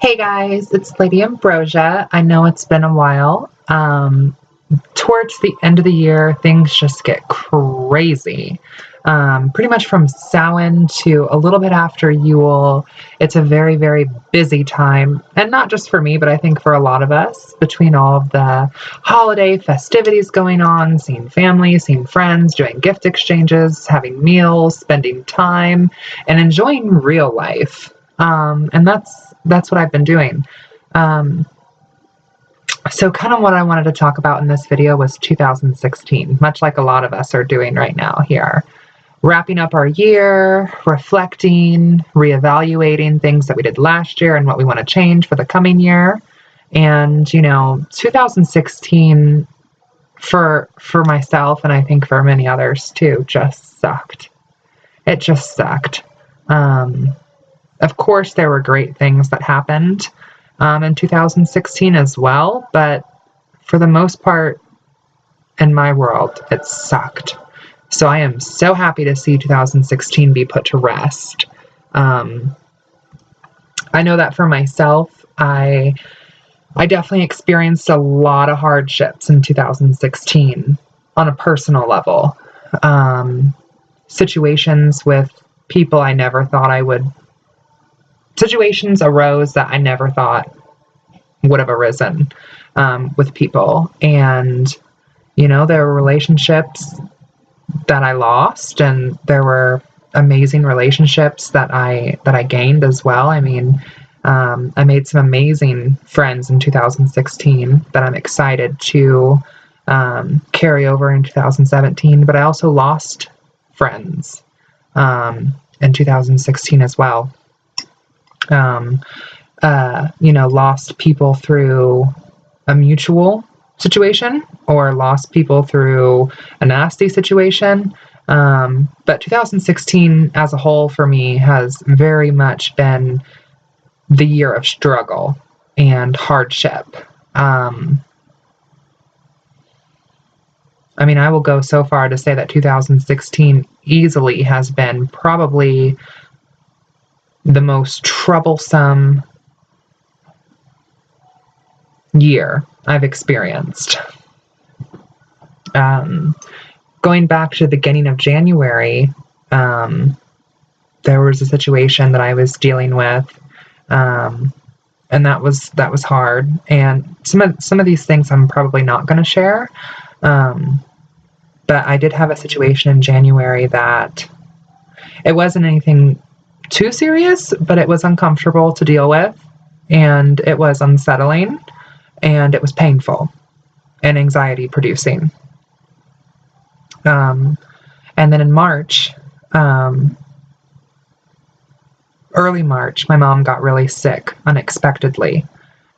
Hey guys, it's Lady Ambrosia. I know it's been a while. Towards the end of the year, things just get crazy. Pretty much from Samhain to a little bit after Yule, it's a very, very busy time. And not just for me, but I think for a lot of us, between all of the holiday festivities going on, seeing family, seeing friends, doing gift exchanges, having meals, spending time, and enjoying real life. And that's what I've been doing. Um, so kind of what I wanted to talk about in this video was 2016, much like a lot of us are doing right now here. Wrapping up our year, reflecting, reevaluating things that we did last year and what we want to change for the coming year. And, 2016 for myself, and I think for many others too, just sucked. It just sucked. Of course, there were great things that happened in 2016 as well, but for the most part, in my world, it sucked. So I am so happy to see 2016 be put to rest. I know that for myself, I definitely experienced a lot of hardships in 2016 on a personal level. Situations with people I never thought I would. Situations arose that I never thought would have arisen with people. And, there were relationships that I lost, and there were amazing relationships that I gained as well. I mean, I made some amazing friends in 2016 that I'm excited to carry over in 2017, but I also lost friends in 2016 as well. Lost people through a mutual situation or lost people through a nasty situation. But 2016 as a whole for me has very much been the year of struggle and hardship. I will go so far to say that 2016 easily has been probably the most troublesome year I've experienced. Going back to the beginning of January, there was a situation that I was dealing with, and that was hard. And some of these things I'm probably not going to share, but I did have a situation in January that it wasn't anything too serious, but it was uncomfortable to deal with, and it was unsettling, and it was painful and anxiety producing. And then in March, early March, my mom got really sick unexpectedly.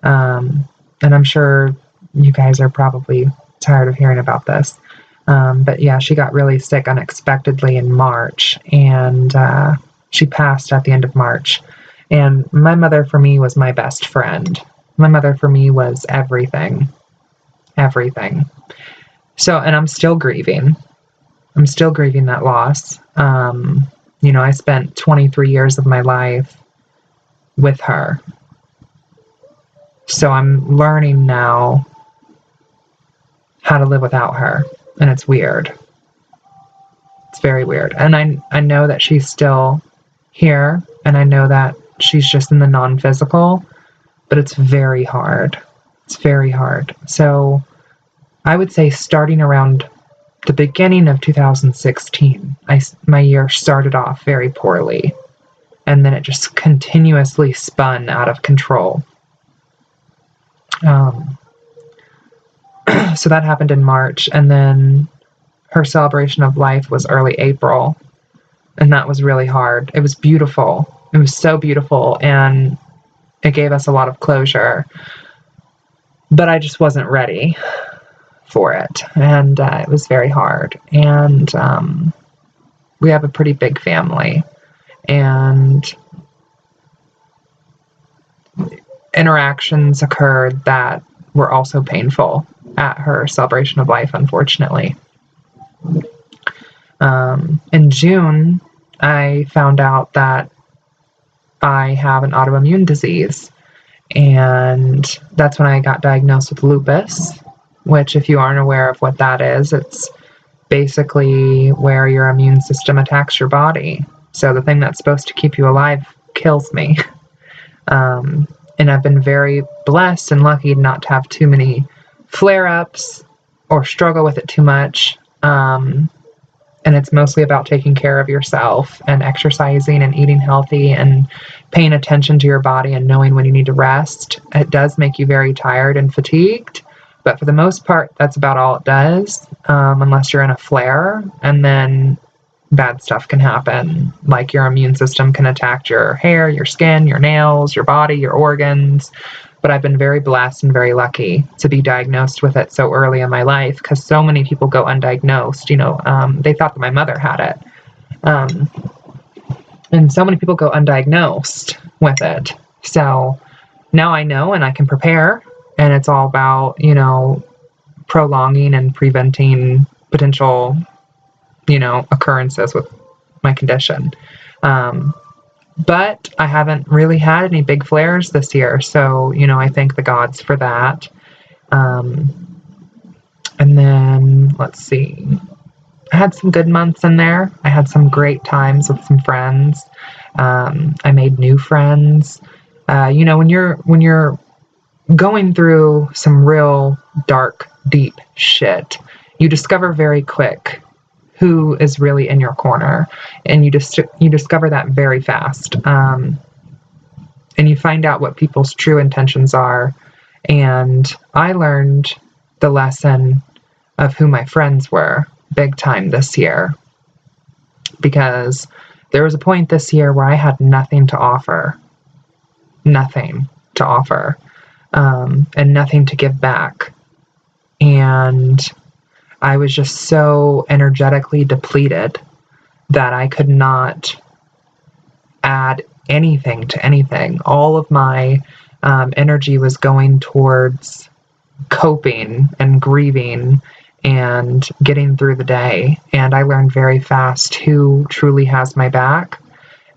And I'm sure you guys are probably tired of hearing about this. But yeah, she got really sick unexpectedly in March, and she passed at the end of March. And my mother for me was my best friend. My mother for me was everything. Everything. So, and I'm still grieving. I'm still grieving that loss. I spent 23 years of my life with her. So I'm learning now how to live without her. And it's weird. It's very weird. And I know that she's still here, and I know that she's just in the non-physical, but it's very hard. It's very hard. So I would say starting around the beginning of 2016, my year started off very poorly, and then it just continuously spun out of control. So that happened in March, and then her celebration of life was early April, and that was really hard. It was beautiful. It was so beautiful, and it gave us a lot of closure, but I just wasn't ready for it, and it was very hard. And we have a pretty big family, and interactions occurred that were also painful at her celebration of life, unfortunately. In June, I found out that I have an autoimmune disease, And that's when I got diagnosed with lupus, which, if you aren't aware of what that is, it's basically where your immune system attacks your body. So the thing that's supposed to keep you alive kills me. And I've been very blessed and lucky not to have too many flare-ups or struggle with it too much. And it's mostly about taking care of yourself and exercising and eating healthy and paying attention to your body and knowing when you need to rest. It does make you very tired and fatigued, but for the most part, that's about all it does, unless you're in a flare, and then bad stuff can happen. Like your immune system can attack your hair, your skin, your nails, your body, your organs. But I've been very blessed and very lucky to be diagnosed with it so early in my life, because so many people go undiagnosed. They thought that my mother had it. And so many people go undiagnosed with it. So now I know and I can prepare. And it's all about, prolonging and preventing potential, occurrences with my condition. But I haven't really had any big flares this year. So, I thank the gods for that. And then, let's see. I had some good months in there. I had some great times with some friends. I made new friends. When you're going through some real dark, deep shit, you discover very quick who is really in your corner, and you discover that very fast, and you find out what people's true intentions are. And I learned the lesson of who my friends were big time this year, because there was a point this year where I had nothing to offer, and nothing to give back. And I was just so energetically depleted that I could not add anything to anything. All of my energy was going towards coping and grieving and getting through the day. And I learned very fast who truly has my back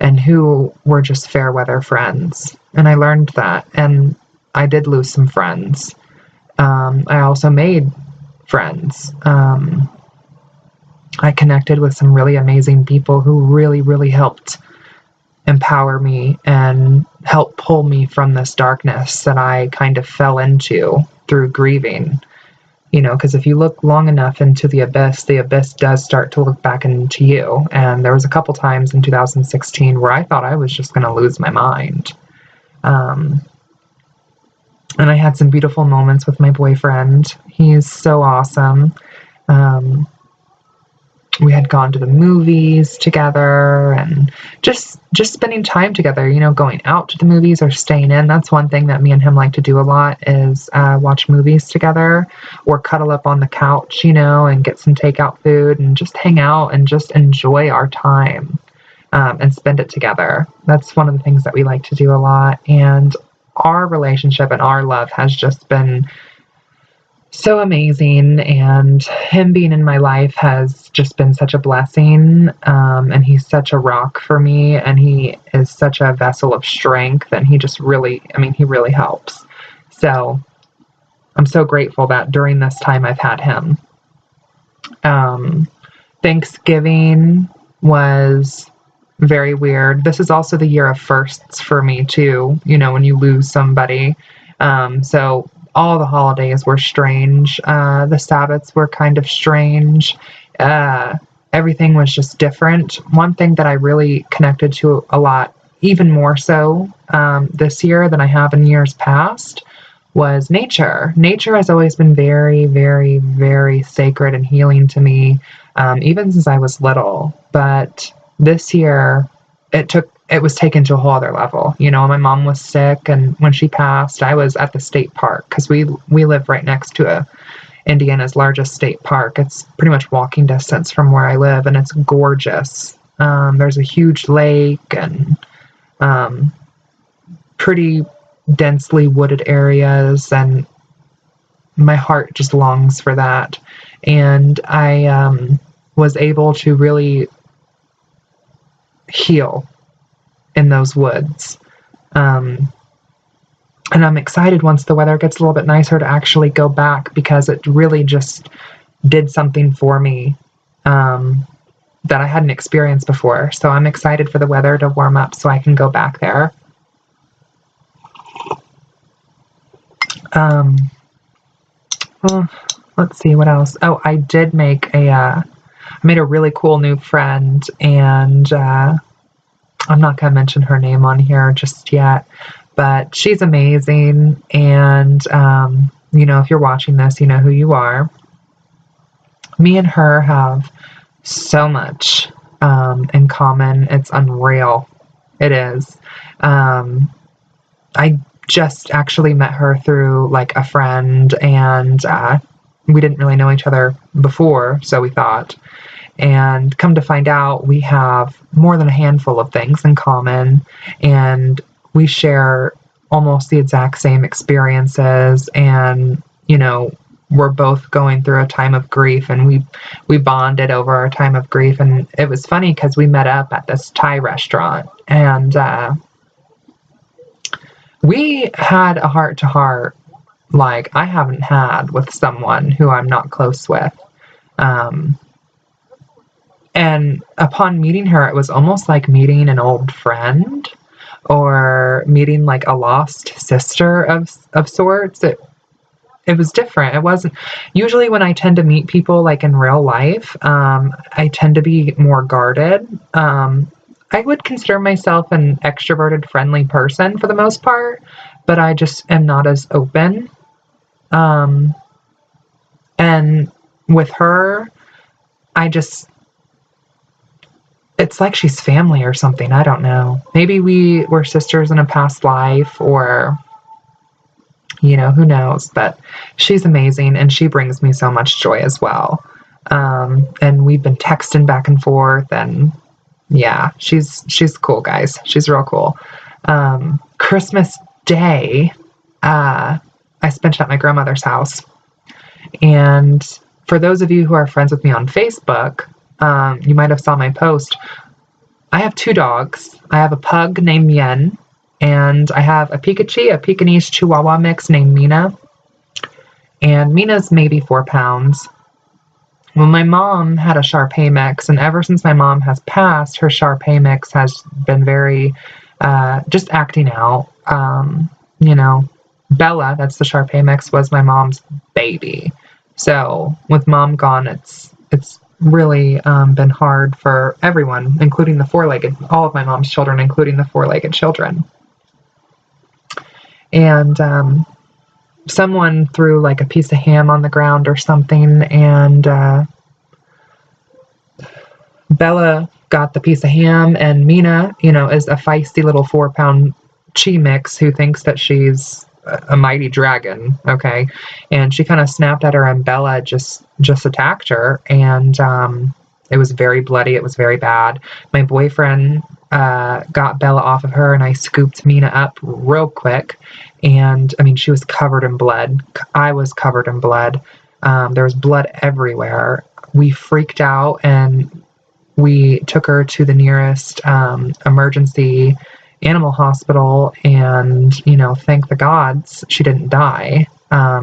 and who were just fair weather friends. And I learned that. And I did lose some friends. I also made friends. I connected with some really amazing people who really, really helped empower me and help pull me from this darkness that I kind of fell into through grieving. Because if you look long enough into the abyss does start to look back into you. And there was a couple times in 2016 where I thought I was just going to lose my mind. And I had some beautiful moments with my boyfriend. He's so awesome. We had gone to the movies together and just spending time together, going out to the movies or staying in. That's one thing that me and him like to do a lot, is watch movies together or cuddle up on the couch, and get some takeout food and just hang out and just enjoy our time and spend it together. That's one of the things that we like to do a lot. And our relationship and our love has just been so amazing, and him being in my life has just been such a blessing, and he's such a rock for me, and he is such a vessel of strength, and he just really, he really helps. So I'm so grateful that during this time I've had him. Thanksgiving was very weird. This is also the year of firsts for me too, when you lose somebody. So all the holidays were strange. The Sabbaths were kind of strange. Everything was just different. One thing that I really connected to a lot, even more so this year than I have in years past, was nature. Nature has always been very, very, very sacred and healing to me, even since I was little. But this year, it was taken to a whole other level. My mom was sick, and when she passed, I was at the state park, because we live right next to Indiana's largest state park. It's pretty much walking distance from where I live, and it's gorgeous. There's a huge lake and pretty densely wooded areas, and my heart just longs for that. And I was able to really heal in those woods. I And I'm excited once the weather gets a little bit nicer to actually go back, because it really just did something for me that I hadn't experienced before. So I'm excited for the weather to warm up so I can go back there. Well, let's see what else. Oh, I did make I made a really cool new friend, and I'm not going to mention her name on here just yet, but she's amazing. And, if you're watching this, you know who you are. Me and her have so much in common. It's unreal. It is. I just actually met her through like a friend, and we didn't really know each other before, so we thought. And come to find out, we have more than a handful of things in common, and we share almost the exact same experiences. And, we're both going through a time of grief, and we bonded over our time of grief. And it was funny because we met up at this Thai restaurant, and we had a heart to heart like I haven't had with someone who I'm not close with. And upon meeting her, it was almost like meeting an old friend, or meeting like a lost sister of sorts. It was different. It wasn't usually, when I tend to meet people like in real life, I tend to be more guarded. I would consider myself an extroverted, friendly person for the most part, but I just am not as open. And with her, it's like she's family or something. I don't know. Maybe we were sisters in a past life, or, who knows, but she's amazing, and she brings me so much joy as well. And we've been texting back and forth, and yeah, she's cool, guys. She's real cool. Christmas Day, I spent it at my grandmother's house. And for those of you who are friends with me on Facebook, you might have saw my post. I have 2 dogs. I have a pug named Yen, and I have a Pekingese Chihuahua mix named Mina. And Mina's maybe 4 pounds. Well, my mom had a Shar-Pei mix, and ever since my mom has passed, her Shar-Pei mix has been very just acting out. Bella, that's the Shar-Pei mix, was my mom's baby. So with mom gone, it's really been hard for everyone, including the all of my mom's children, including the 4-legged children. And someone threw like a piece of ham on the ground or something, and Bella got the piece of ham, and Mina, is a feisty little 4-pound chi mix who thinks that she's a mighty dragon, okay? And she kind of snapped at her, and Bella just attacked her, and it was very bloody. It was very bad. My boyfriend got Bella off of her, and I scooped Mina up real quick, and she was covered in blood. I was covered in blood. There was blood everywhere. We freaked out, and we took her to the nearest emergency animal hospital, and thank the gods she didn't die.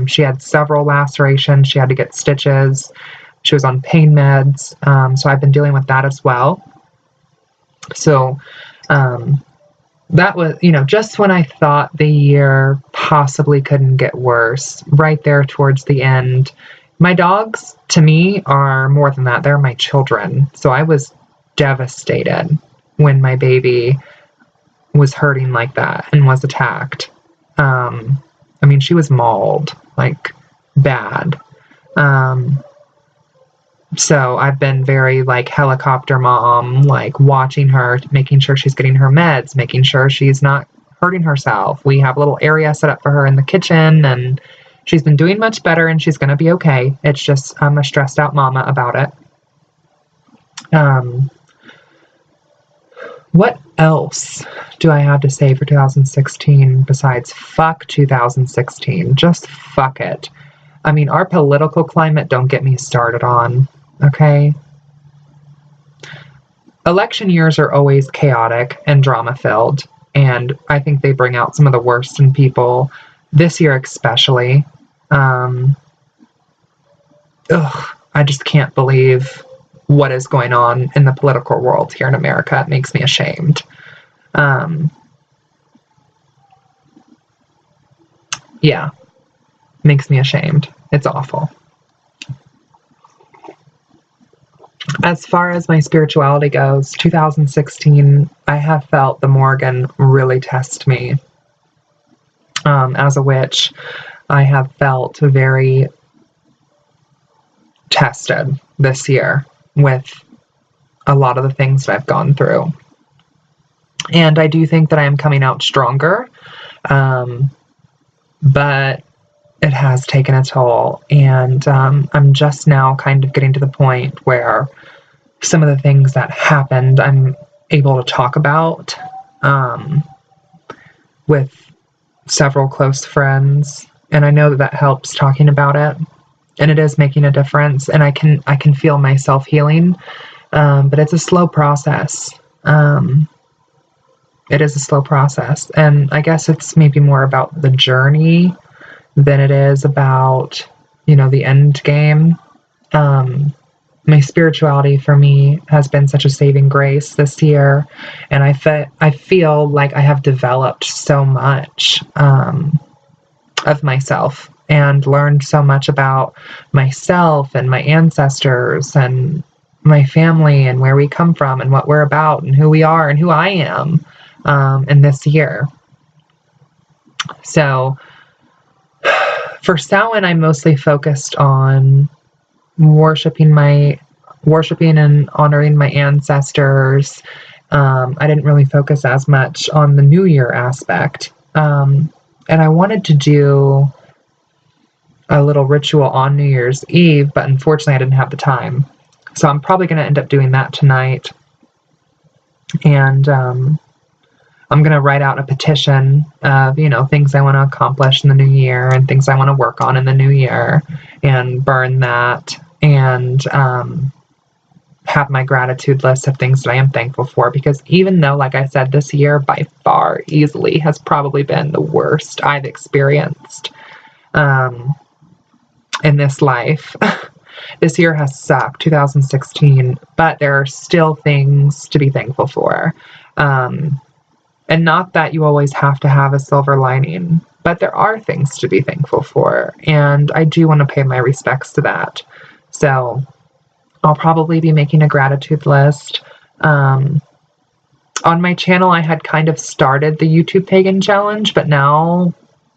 She had several lacerations. She had to get stitches. She was on pain meds. So I've been dealing with that as well. So that was, just when I thought the year possibly couldn't get worse, right there towards the end. My dogs, to me, are more than that. They're my children. So I was devastated when my baby was hurting like that and was attacked. She was mauled, like, bad. So I've been very, like, helicopter mom, like, watching her, making sure she's getting her meds, making sure she's not hurting herself. We have a little area set up for her in the kitchen, and she's been doing much better, and she's going to be okay. It's just I'm a stressed out mama about it. What else do I have to say for 2016 besides fuck 2016? Just fuck it. Our political climate, don't get me started on, okay? Election years are always chaotic and drama-filled. and I think they bring out some of the worst in people this year, especially. I just can't believe what is going on in the political world here in America. It makes me ashamed. Yeah, makes me ashamed. It's awful. As far as my spirituality goes, 2016, I have felt the Morrigan really test me. As a witch, I have felt very tested this year with a lot of the things that I've gone through. And I do think that I am coming out stronger, but it has taken a toll. And I'm just now kind of getting to the point where some of the things that happened, I'm able to talk about with several close friends. And I know that that helps talking about it. And it is making a difference. And I can feel myself healing. But it's a slow process. It is a slow process. And I guess it's maybe more about the journey than it is about, the end game. My spirituality for me has been such a saving grace this year. And I feel like I have developed so much of myself and learned so much about myself and my ancestors and my family and where we come from and what we're about and who we are and who I am in this year. So for Samhain, I'm mostly focused on worshiping and honoring my ancestors. I didn't really focus as much on the New Year aspect. And I wanted to do a little ritual on New Year's Eve, but unfortunately I didn't have the time. So I'm probably going to end up doing that tonight. And I'm going to write out a petition of, things I want to accomplish in the new year and things I want to work on in the new year and burn that and have my gratitude list of things that I am thankful for. Because even though, like I said, this year by far easily has probably been the worst I've experienced in this life. This year has sucked, 2016, but there are still things to be thankful for. And not that you always have to have a silver lining, but there are things to be thankful for. And I do want to pay my respects to that. So I'll probably be making a gratitude list. On my channel, I had kind of started the YouTube Pagan Challenge, but now,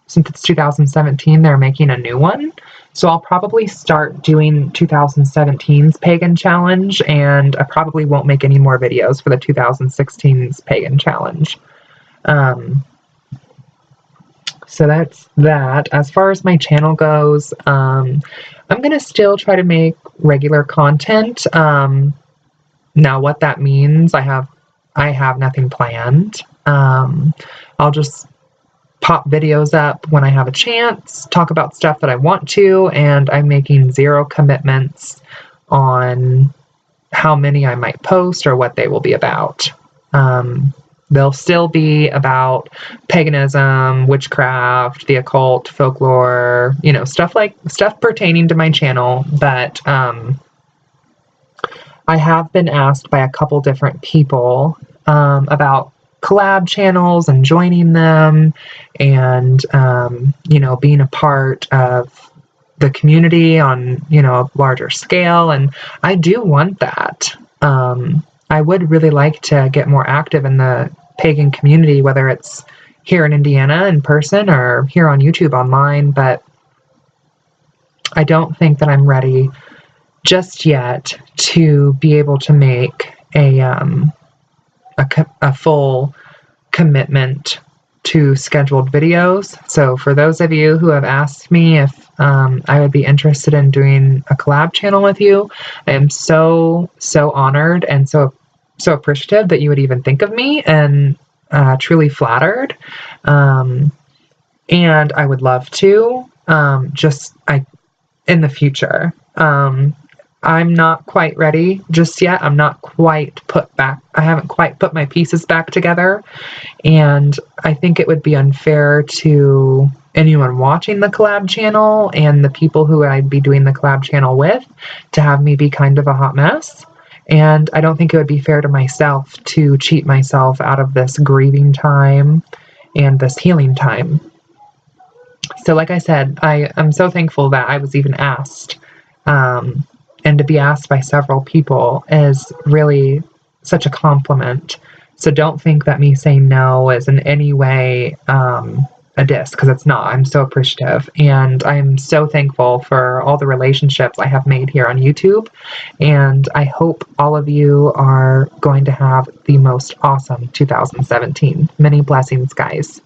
since it's 2017, they're making a new one. So I'll probably start doing 2017's Pagan Challenge, and I probably won't make any more videos for the 2016's Pagan Challenge. So that's that. As far as my channel goes, I'm going to still try to make regular content. Now what that means, I have nothing planned. I'll just pop videos up when I have a chance, talk about stuff that I want to, and I'm making zero commitments on how many I might post or what they will be about. They'll still be about paganism, witchcraft, the occult, folklore, stuff pertaining to my channel. But I have been asked by a couple different people about collab channels and joining them and, being a part of the community on, a larger scale. And I do want that. I would really like to get more active in the pagan community, whether it's here in Indiana in person or here on YouTube online, but I don't think that I'm ready just yet to be able to make a full commitment to scheduled videos. So for those of you who have asked me if I would be interested in doing a collab channel with you, I am so honored and so appreciative that you would even think of me, and truly flattered. And I would love to in the future. I'm not quite ready just yet. I haven't quite put my pieces back together. And I think it would be unfair to anyone watching the collab channel and the people who I'd be doing the collab channel with to have me be kind of a hot mess. And I don't think it would be fair to myself to cheat myself out of this grieving time and this healing time. So like I said, I am so thankful that I was even asked. And to be asked by several people is really such a compliment. So don't think that me saying no is in any way a diss, because it's not. I'm so appreciative. And I'm so thankful for all the relationships I have made here on YouTube. And I hope all of you are going to have the most awesome 2017. Many blessings, guys.